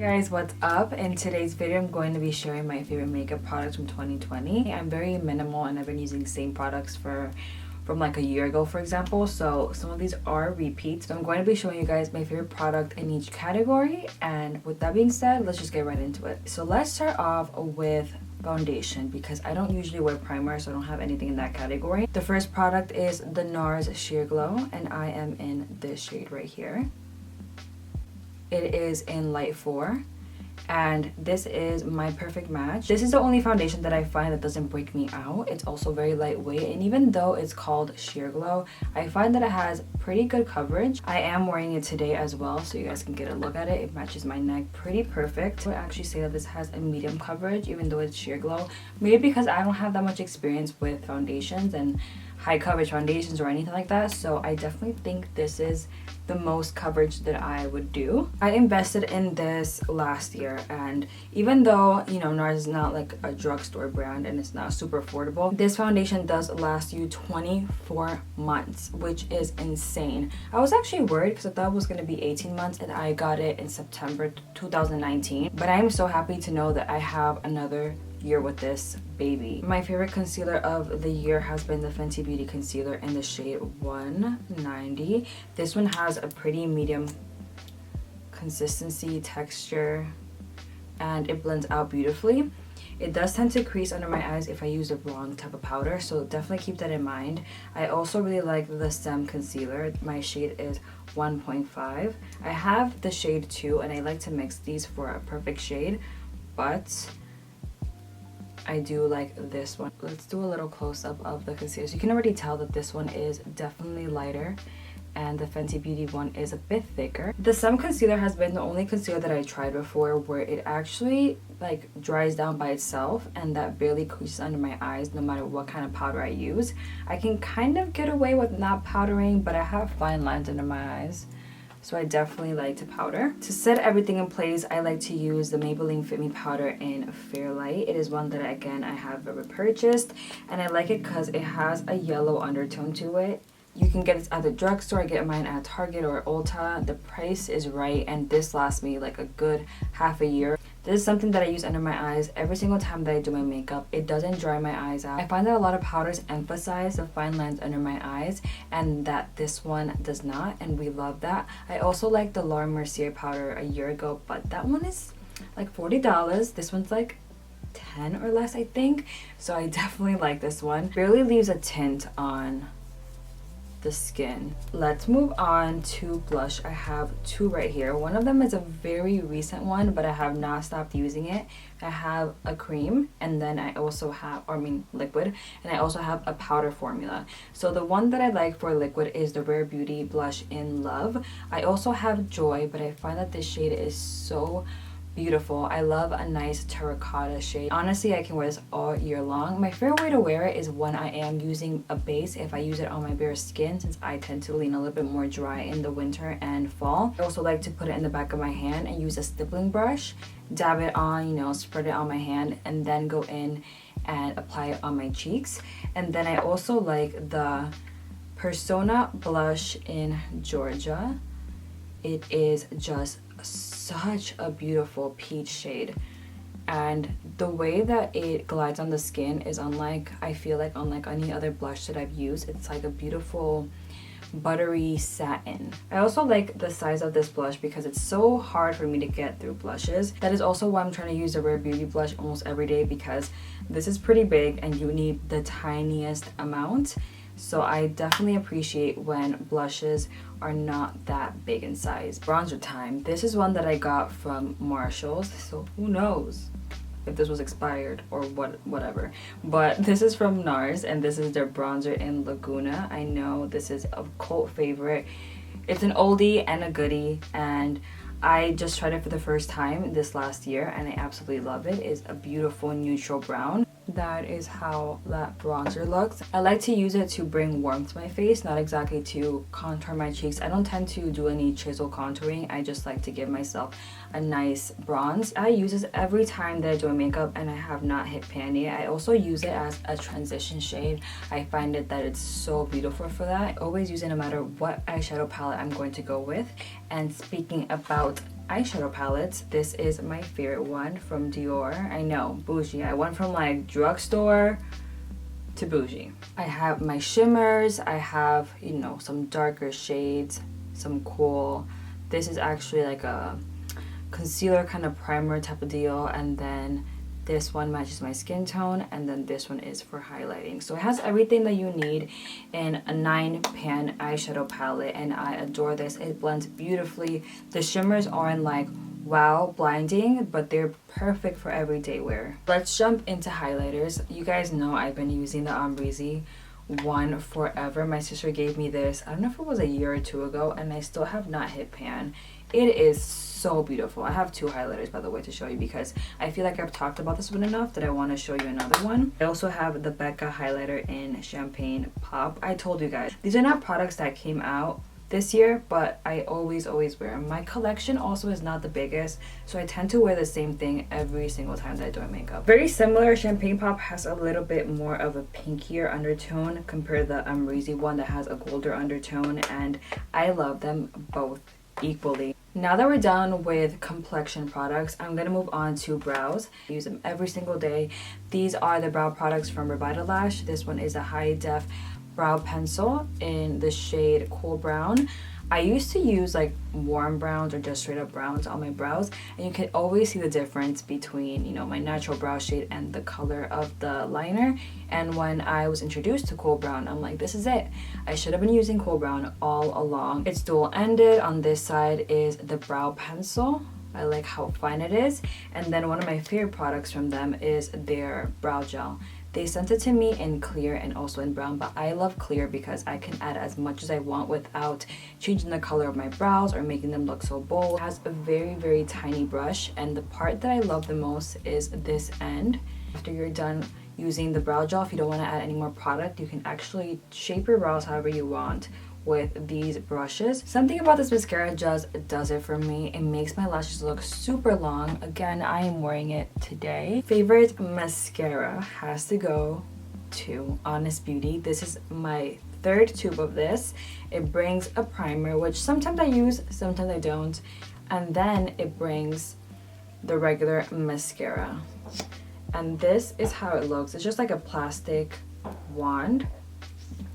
Guys, what's up? In today's video I'm going to be sharing my favorite makeup products from 2020. I'm very minimal and I've been using the same products from like a year ago, for example, so some of these are repeats. So I'm going to be showing you guys my favorite product in each category, and with that being said, let's just get right into it. So let's start off with foundation because I don't usually wear primer, so I don't have anything in that category. The first product is the Nars Sheer Glow, and I am in this shade right here. It is in light 4, and this is my perfect match. This is the only foundation that I find that doesn't break me out. It's also very lightweight, and even though it's called Sheer Glow, I find that it has pretty good coverage. I am wearing it today as well, so you guys can get a look at it. It matches my neck pretty perfect. I would actually say that this has a medium coverage even though it's Sheer Glow. Maybe because I don't have that much experience with foundations and high coverage foundations or anything like that, so I definitely think this is the most coverage that I would do. I invested in this last year, and even though, you know, Nars is not like a drugstore brand and it's not super affordable, this foundation does last you 24 months, which is insane. I was actually worried because I thought it was going to be 18 months, and I got it in September 2019, but I am so happy to know that I have another year with this baby. My favorite concealer of the year has been the Fenty Beauty Concealer in the shade 190. This one has a pretty medium consistency, texture, and it blends out beautifully. It does tend to crease under my eyes if I use the wrong type of powder, so definitely keep that in mind. I also really like the Saem Concealer. My shade is 1.5. I have the shade 2, and I like to mix these for a perfect shade, but I do like this one. Let's do a little close-up of the concealer. So you can already tell that this one is definitely lighter and the Fenty Beauty one is a bit thicker. The Saem Concealer has been the only concealer that I tried before where it actually like dries down by itself and that barely creases under my eyes no matter what kind of powder I use. I can kind of get away with not powdering, but I have fine lines under my eyes, so I definitely like to powder. To set everything in place, I like to use the Maybelline Fit Me powder in Fairlight. It is one that, again, I have repurchased, and I like it because it has a yellow undertone to it. You can get it at the drugstore. I get mine at Target or Ulta. The price is right, and this lasts me like a good half a year. This is something that I use under my eyes every single time that I do my makeup. It doesn't dry my eyes out. I find that a lot of powders emphasize the fine lines under my eyes, and that this one does not, and we love that. I also like the Laura Mercier powder a year ago, but that one is like $40. This one's like 10 or less, I think. So I definitely like this one. Barely leaves a tint on the skin. Let's move on to blush. I have 2 right here. One of them is a very recent one, but I have not stopped using it. I have a cream, and then I also have, liquid, and I also have a powder formula. So the one that I like for liquid is the Rare Beauty blush in Love. I also have Joy, but I find that this shade is so beautiful. I love a nice terracotta shade. Honestly, I can wear this all year long. My favorite way to wear it is when I am using a base, if I use it on my bare skin, since I tend to lean a little bit more dry in the winter and fall. I also like to put it in the back of my hand and use a stippling brush, dab it on, you know, spread it on my hand, and then go in and apply it on my cheeks. And then I also like the Persona blush in Georgia. It is just such a beautiful peach shade, and the way that it glides on the skin is unlike any other blush that I've used. It's like a beautiful buttery satin. I also like the size of this blush because it's so hard for me to get through blushes. That is also why I'm trying to use the Rare Beauty blush almost every day, because this is pretty big and you need the tiniest amount. So I definitely appreciate when blushes are not that big in size. Bronzer time. This is one that I got from Marshall's, so who knows if this was expired or whatever. But this is from Nars, and this is their bronzer in Laguna. I know this is a cult favorite. It's an oldie and a goodie, and I just tried it for the first time this last year, and I absolutely love it. It's a beautiful neutral brown. That is how that bronzer looks. I like to use it to bring warmth to my face, not exactly to contour my cheeks. I don't tend to do any chisel contouring. I just like to give myself a nice bronze. I use this every time that I do my makeup, and I have not hit pan yet. I also use it as a transition shade. I find it that it's so beautiful for that. I always use it no matter what eyeshadow palette I'm going to go with. And speaking about eyeshadow palettes. This is my favorite one from Dior. I know, bougie. I went from like drugstore to bougie. I have my shimmers. I have, you know, some darker shades, some cool. This is actually like a concealer kind of primer type of deal, and then this one matches my skin tone, and then this one is for highlighting. So it has everything that you need in a 9-pan eyeshadow palette, and I adore this. It blends beautifully. The shimmers aren't like wow blinding, but they're perfect for everyday wear. Let's jump into highlighters. You guys know I've been using the Amrezzy one forever. My sister gave me this, I don't know if it was a year or two ago, and I still have not hit pan. It is so beautiful. I have 2 highlighters, by the way, to show you, because I feel like I've talked about this one enough that I want to show you another one. I also have the Becca highlighter in Champagne Pop. I told you guys, these are not products that came out this year, but I always wear them. My collection also is not the biggest, so I tend to wear the same thing every single time that I do my makeup. Very similar. Champagne Pop has a little bit more of a pinkier undertone compared to the Amrezzy one that has a golder undertone, and I love them both equally. Now that we're done with complexion products, I'm gonna move on to brows. I use them every single day. These are the brow products from Revitalash. This one is a high def brow pencil in the shade Cool Brown. I used to use like warm browns or just straight up browns on my brows, and you can always see the difference between, you know, my natural brow shade and the color of the liner. And when I was introduced to Cool Brown, I'm like, this is it. I should have been using Cool Brown all along. It's dual ended. On this side is the brow pencil. I like how fine it is. And then one of my favorite products from them is their brow gel. They sent it to me in clear and also in brown, but I love clear because I can add as much as I want without changing the color of my brows or making them look so bold. It has a very tiny brush, and the part that I love the most is this end. After you're done using the brow gel, if you don't want to add any more product, you can actually shape your brows however you want with these brushes. Something about this mascara just does it for me. It makes my lashes look super long. Again, I am wearing it today. Favorite mascara has to go to Honest Beauty. This is my 3rd tube of this. It brings a primer, which sometimes I use, sometimes I don't, and then it brings the regular mascara. And this is how it looks. It's just like a plastic wand.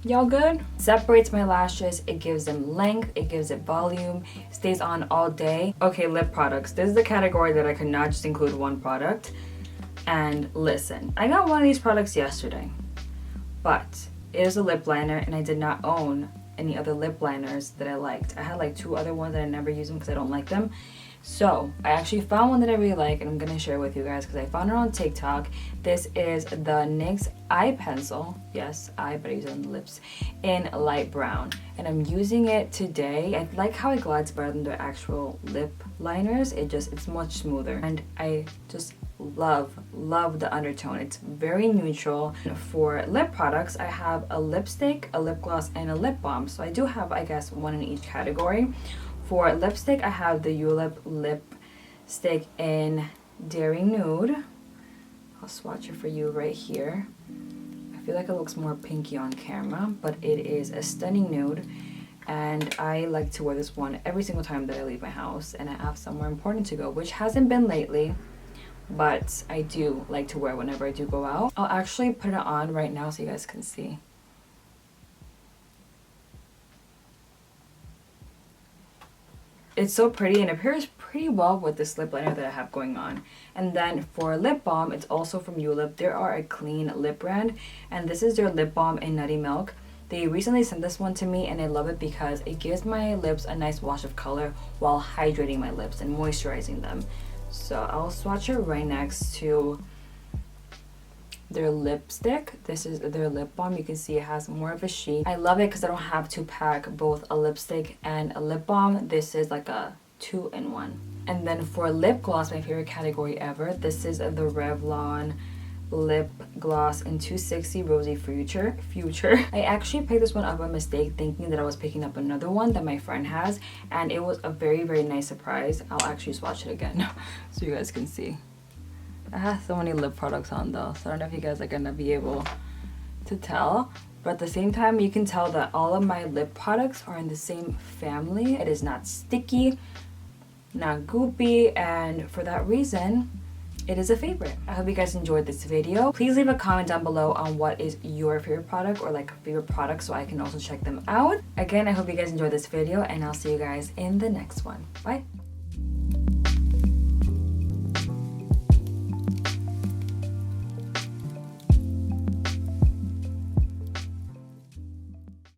Y'all good? Separates my lashes, it gives them length, it gives it volume, stays on all day. Okay, lip products. This is the category that I could not just include one product. And listen, I got one of these products yesterday, but it is a lip liner, and I did not own any other lip liners that I liked. I had like 2 other ones that I never use them because I don't like them. So I actually found one that I really like, and I'm gonna share with you guys because I found it on TikTok. This is the NYX eye pencil. Yes, eye, but I use it on the lips in light brown, and I'm using it today. I like how it glides better than the actual lip liners. It's much smoother, and I just love the undertone. It's very neutral. For lip products, I have a lipstick, a lip gloss, and a lip balm. So I do have, I guess, one in each category. For lipstick, I have the Yulip lipstick in Daring Nude. I'll swatch it for you right here. I feel like it looks more pinky on camera, but it is a stunning nude. And I like to wear this one every single time that I leave my house and I have somewhere important to go, which hasn't been lately, but I do like to wear whenever I do go out. I'll actually put it on right now so you guys can see. It's so pretty, and it pairs pretty well with this lip liner that I have going on. And then for lip balm, it's also from Yulip. They are a clean lip brand, and this is their lip balm in Nutty Milk. They recently sent this one to me, and I love it because it gives my lips a nice wash of color while hydrating my lips and moisturizing them. So I'll swatch it right next to their lipstick. This is their lip balm. You can see it has more of a sheet. I love it because I don't have to pack both a lipstick and a lip balm. This is like a 2-in-1. And then for lip gloss, my favorite category ever, this is the Revlon Lip Gloss in 260 Rosy Future. I actually picked this one up by mistake, thinking that I was picking up another one that my friend has, and it was a very nice surprise. I'll actually swatch it again so you guys can see. I have so many lip products on though, so I don't know if you guys are gonna be able to tell, but at the same time you can tell that all of my lip products are in the same family. It is not sticky. not goopy, and for that reason, it is a favorite. I hope you guys enjoyed this video. Please leave a comment down below on what is your favorite product or like favorite product so I can also check them out. Again, I hope you guys enjoyed this video and I'll see you guys in the next one. Bye.